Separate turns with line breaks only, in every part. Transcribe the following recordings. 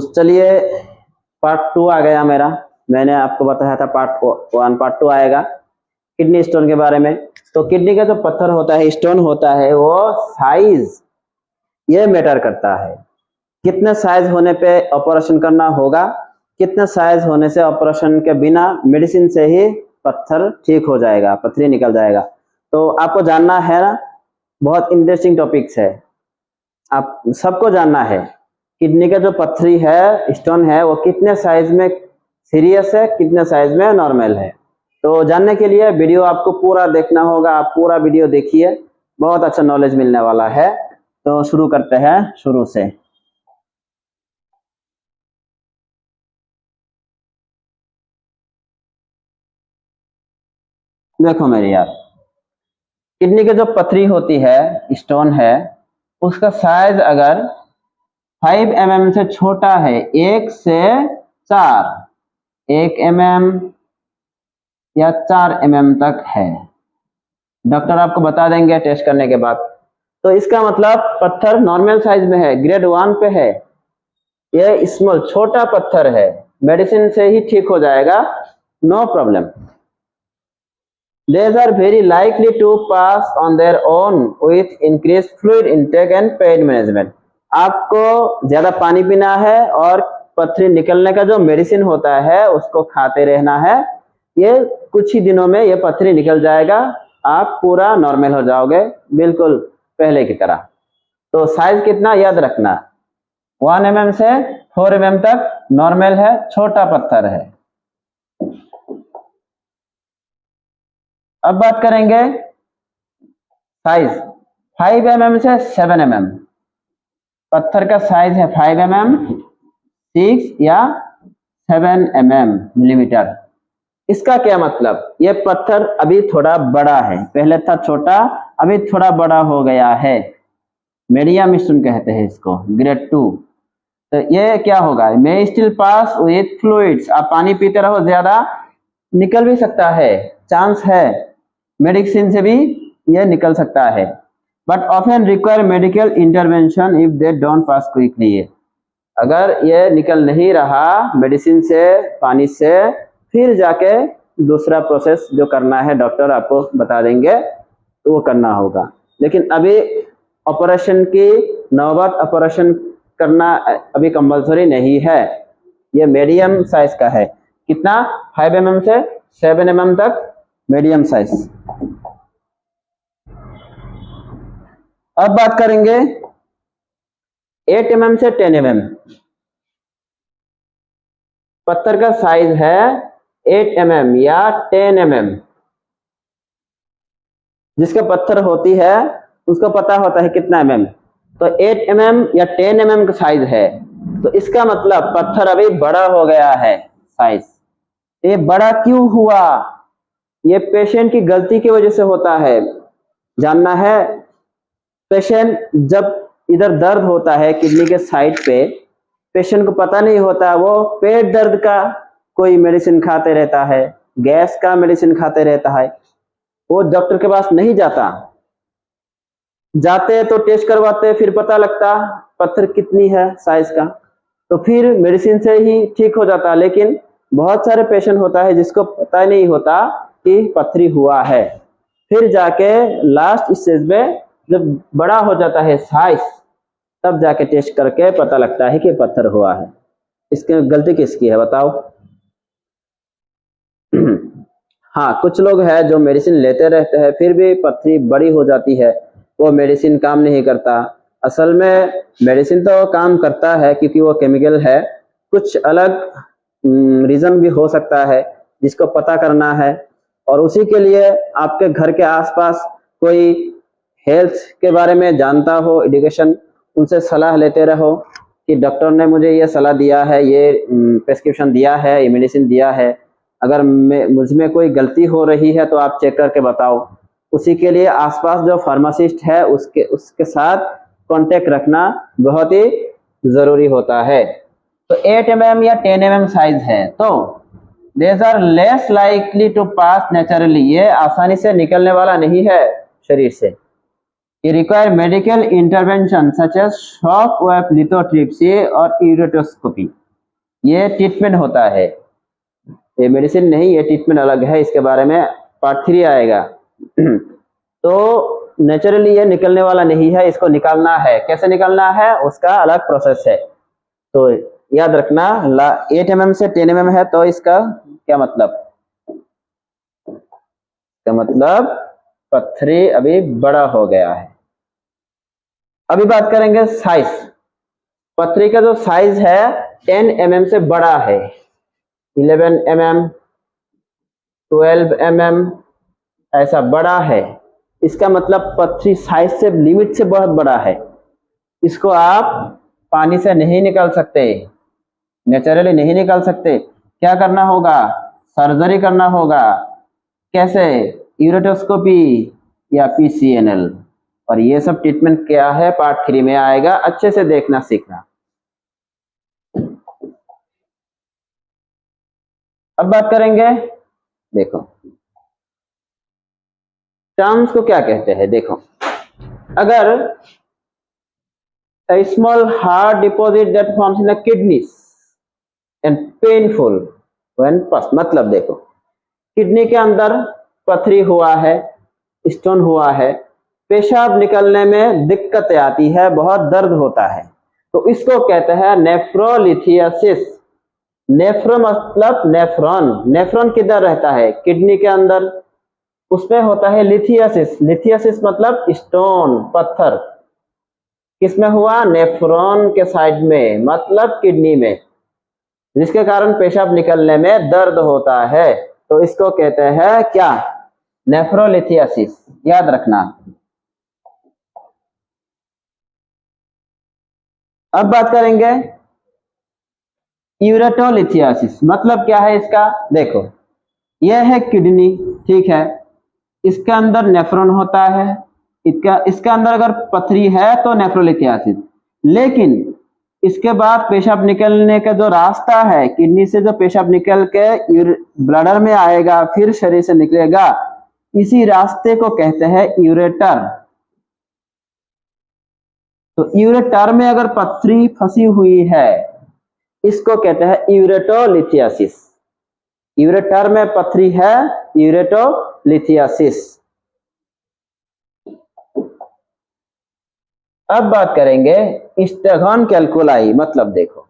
चलिए पार्ट 2 आ गया मेरा। मैंने आपको बताया था पार्ट 1 पार्ट 2 आएगा किडनी स्टोन के बारे में। तो किडनी का जो पत्थर होता है, स्टोन होता है, वो साइज ये मैटर करता है। कितने साइज होने पे ऑपरेशन करना होगा, कितने साइज होने से ऑपरेशन के बिना मेडिसिन से ही पत्थर ठीक हो जाएगा, पथरी निकल जाएगा। तो आपको जानना है ना, बहुत इंटरेस्टिंग टॉपिक्स है, आप सबको जानना है। किडनी का जो पथरी है, स्टोन है, वो कितने साइज में सीरियस है, कितने साइज में नॉर्मल है। तो जानने के लिए वीडियो आपको पूरा देखना होगा। आप पूरा वीडियो देखिए, बहुत अच्छा नॉलेज मिलने वाला है। तो शुरू करते हैं शुरू से। देखो मेरे यार, किडनी की जो पथरी होती है, स्टोन है, उसका साइज अगर 5 mm से छोटा है, 1 से 4, 1 mm या 4 mm तक है, डॉक्टर आपको बता देंगे टेस्ट करने के बाद। तो इसका मतलब पत्थर नॉर्मल साइज में है, ग्रेड 1 पे है। ये स्मॉल छोटा पत्थर है, मेडिसिन से ही ठीक हो जाएगा, no problem. These are very likely to pass on their own with increased fluid intake and pain management. आपको ज्यादा पानी पीना है और पथरी निकलने का जो मेडिसिन होता है उसको खाते रहना है। ये कुछ ही दिनों में ये पथरी निकल जाएगा, आप पूरा नॉर्मल हो जाओगे, बिल्कुल पहले की तरह। तो साइज कितना याद रखना, 1 mm से 4 mm तक नॉर्मल है, छोटा पत्थर है। अब बात करेंगे साइज 5 mm से 7 mm। पत्थर का साइज है 5 mm, 6 या 7 mm मिलीमीटर। इसका क्या मतलब, ये पत्थर अभी थोड़ा बड़ा है, पहले था छोटा, अभी थोड़ा बड़ा हो गया है। मीडियम स्टोन कहते हैं इसको, ग्रेड 2। तो ये क्या होगा, मे स्टिल पास विथ फ्लूइड्स। आप पानी पीते रहो, ज्यादा निकल भी सकता है, चांस है, मेडिसिन से भी ये निकल सकता है। But often require medical intervention if they don't pass quickly. अगर ये निकल नहीं रहा मेडिसिन से, पानी से, फिर जाके दूसरा प्रोसेस जो करना है डॉक्टर आपको बता देंगे, तो वो करना होगा। लेकिन अभी ऑपरेशन की नौबत, ऑपरेशन करना अभी कंपल्सरी नहीं है। ये मीडियम साइज का है, कितना, 5 mm से 7 mm तक मीडियम साइज। अब बात करेंगे 8 mm से 10 mm। पत्थर का साइज है 8 mm या 10 mm। जिसका पत्थर होती है उसको पता होता है कितना mm, तो 8 mm या 10 mm का साइज है। तो इसका मतलब पत्थर अभी बड़ा हो गया है साइज। ये बड़ा क्यों हुआ, ये पेशेंट की गलती की वजह से होता है। जानना है, पेशेंट जब इधर दर्द होता है किडनी के साइड पे, पेशेंट को पता नहीं होता, वो पेट दर्द का कोई मेडिसिन खाते रहता है, गैस का मेडिसिन खाते रहता है, वो डॉक्टर के पास नहीं जाता। जाते तो टेस्ट करवाते, फिर पता लगता पत्थर कितनी है साइज का, तो फिर मेडिसिन से ही ठीक हो जाता। लेकिन बहुत सारे पेशेंट होता है जिसको पता नहीं होता कि पथरी हुआ है, फिर जाके लास्ट स्टेज में जब बड़ा हो जाता है साइज, तब जाके टेस्ट करके पता लगता है कि पत्थर हुआ है। इसकी गलती किसकी है बताओ? हाँ, कुछ लोग हैं जो मेडिसिन लेते रहते हैं फिर भी पथरी बड़ी हो जाती है, वो मेडिसिन काम नहीं करता। असल में मेडिसिन तो काम करता है क्योंकि वो केमिकल है, कुछ अलग रीजन भी हो सकता है जिसको पता करना है। और उसी के लिए आपके घर के आसपास कोई हेल्थ के बारे में जानता हो, एजुकेशन, उनसे सलाह लेते रहो कि डॉक्टर ने मुझे ये सलाह दिया है, ये प्रेस्क्रिप्शन दिया है, ये मेडिसिन दिया है, अगर मुझ में कोई गलती हो रही है तो आप चेक करके बताओ। उसी के लिए आसपास जो फार्मासिस्ट है उसके साथ कांटेक्ट रखना बहुत ही जरूरी होता है। तो 8 mm या 10 mm साइज है, तो these are less likely to pass naturally। ये आसानी से निकलने वाला नहीं है शरीर से, ये require medical intervention such as shock wave lithotripsy और यूरेटोस्कोपी। ये ट्रीटमेंट होता है, ये मेडिसिन नहीं, ये ट्रीटमेंट अलग है, इसके बारे में पार्ट 3 आएगा। तो नेचुरली ये निकलने वाला नहीं है, इसको निकालना है। कैसे निकालना है उसका अलग प्रोसेस है। तो याद रखना 8 mm से 10 mm है, तो इसका क्या मतलब, इसका मतलब पथरी अभी बड़ा हो गया है। अभी बात करेंगे साइज। पथरी का जो साइज है 10 mm से बड़ा है, 11 mm 12 mm ऐसा बड़ा है, इसका मतलब पथरी साइज से लिमिट से बहुत बड़ा है। इसको आप पानी से नहीं निकाल सकते, नेचुरली नहीं निकाल सकते। क्या करना होगा, सर्जरी करना होगा। कैसे, यूरेटोस्कोपी या PCNL। और ये सब ट्रीटमेंट क्या है पार्ट 3 में आएगा, अच्छे से देखना सीखना। अब बात करेंगे, देखो टर्म्स को क्या कहते हैं। देखो, अगर a small hard deposit that forms in the kidneys and painful when passed, मतलब देखो किडनी के अंदर पथरी हुआ है, स्टोन हुआ है, पेशाब निकलने में दिक्कत आती है, बहुत दर्द होता है, तो इसको कहते हैं नेफ्रोलिथियासिस। नेफ्रो मतलब नेफ्रॉन, नेफ्रॉन किधर रहता है, किडनी के अंदर, उसमें होता है लिथियासिस। लिथियासिस मतलब स्टोन, पत्थर, किसमें हुआ, नेफ्रॉन के साइड में, मतलब किडनी में, जिसके कारण पेशाब निकलने में दर्द होता है, तो इसको कहते हैं क्या, नेफ्रोलिथियासिस। याद रखना। अब बात करेंगे यूरेटोलिथियासिस, मतलब क्या है इसका। देखो, यह है किडनी, ठीक है, इसके अंदर नेफ्रॉन होता है, इसका अंदर अगर पथरी है तो नेफ्रोलिथियासिस। लेकिन इसके बाद पेशाब निकलने का जो रास्ता है, किडनी से जो पेशाब निकल के ब्लडर में आएगा, फिर शरीर से निकलेगा, इसी रास्ते को कहते हैं यूरेटर। तो यूरेटर में अगर पथरी फंसी हुई है, इसको कहते हैं यूरेटोलिथियासिस। यूरेटर में पथरी है, यूरेटोलिथियासिस। अब बात करेंगे स्टेगन कैल्कुलाई, मतलब देखो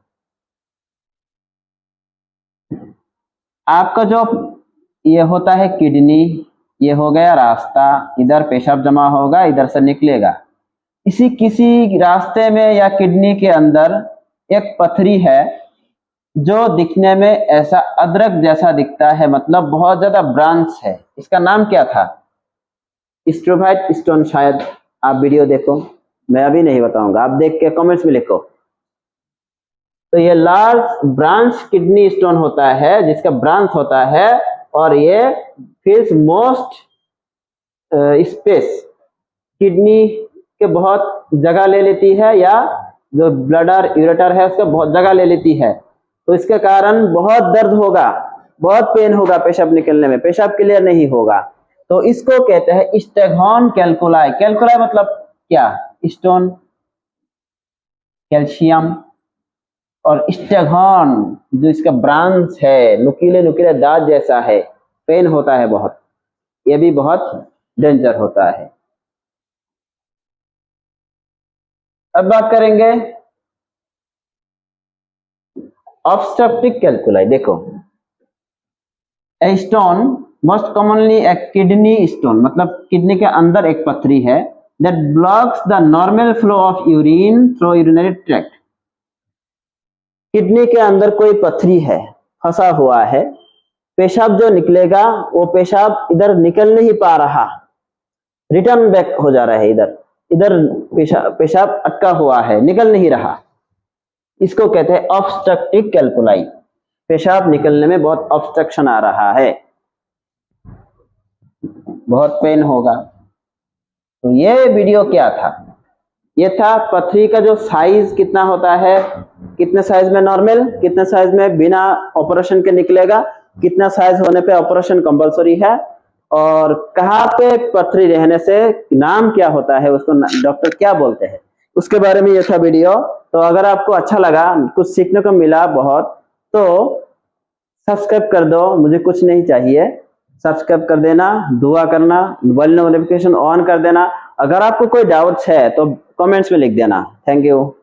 आपका जो ये होता है किडनी, ये हो गया रास्ता, इधर पेशाब जमा होगा, इधर से निकलेगा। इसी किसी रास्ते में या किडनी के अंदर एक पथरी है जो दिखने में ऐसा अदरक जैसा दिखता है, मतलब बहुत ज्यादा ब्रांच है। इसका नाम क्या था, स्ट्रोमाटाइट स्टोन। शायद आप वीडियो देखो, मैं अभी नहीं बताऊंगा, आप देख के कमेंट्स में लिखो। तो ये लार्ज ब्रांच किडनी स्टोन होता है, जिसका ब्रांच होता है, और ये फिल्स मोस्ट स्पेस, किडनी के बहुत जगह ले लेती है, या जो ब्लडर यूरेटर है उसका बहुत जगह ले लेती है। तो इसके कारण बहुत दर्द होगा, बहुत पेन होगा पेशाब निकलने में, पेशाब क्लियर नहीं होगा। तो इसको कहते हैं स्टेगन कैल्कुलाई। कैल्कुलाई मतलब क्या, स्टोन, कैल्शियम, और स्टेगन जो इसका ब्रांच है, नुकीले नुकीले दांत जैसा है, पेन होता है बहुत, ये भी बहुत डेंजर होता है। अब बात करेंगे ऑब्स्ट्रक्टिव कैल्कुलाई। देखो, a stone most commonly A kidney stone, मतलब किडनी के अंदर एक पथरी है, that blocks the normal flow of urine through urinary tract. Kidney के अंदर कोई पथरी है, फंसा हुआ है, पेशाब जो निकलेगा वो पेशाब इधर निकल नहीं पा रहा, रिटर्न बैक हो जा रहा है, इधर इधर पेशाब अटका हुआ है, निकल नहीं रहा। इसको कहते हैं ऑब्स्ट्रक्टिव कैल्कुलाई। पेशाब निकलने में बहुत ऑब्स्ट्रक्शन आ रहा है, बहुत पेन होगा। तो ये वीडियो क्या था, ये था पथरी का जो साइज कितना होता है, कितने साइज में नॉर्मल, कितने साइज में बिना ऑपरेशन के निकलेगा, कितना साइज होने पे ऑपरेशन कंपलसरी है, और कहाँ पे पथरी रहने से नाम क्या होता है, उसको डॉक्टर क्या बोलते हैं, उसके बारे में ये था वीडियो। तो अगर आपको अच्छा लगा, कुछ सीखने को मिला बहुत, तो सब्सक्राइब कर दो, मुझे कुछ नहीं चाहिए, सब्सक्राइब कर देना, दुआ करना, मोबाइल नोटिफिकेशन ऑन कर देना। अगर आपको कोई डाउट्स है तो कमेंट्स में लिख देना। Thank you.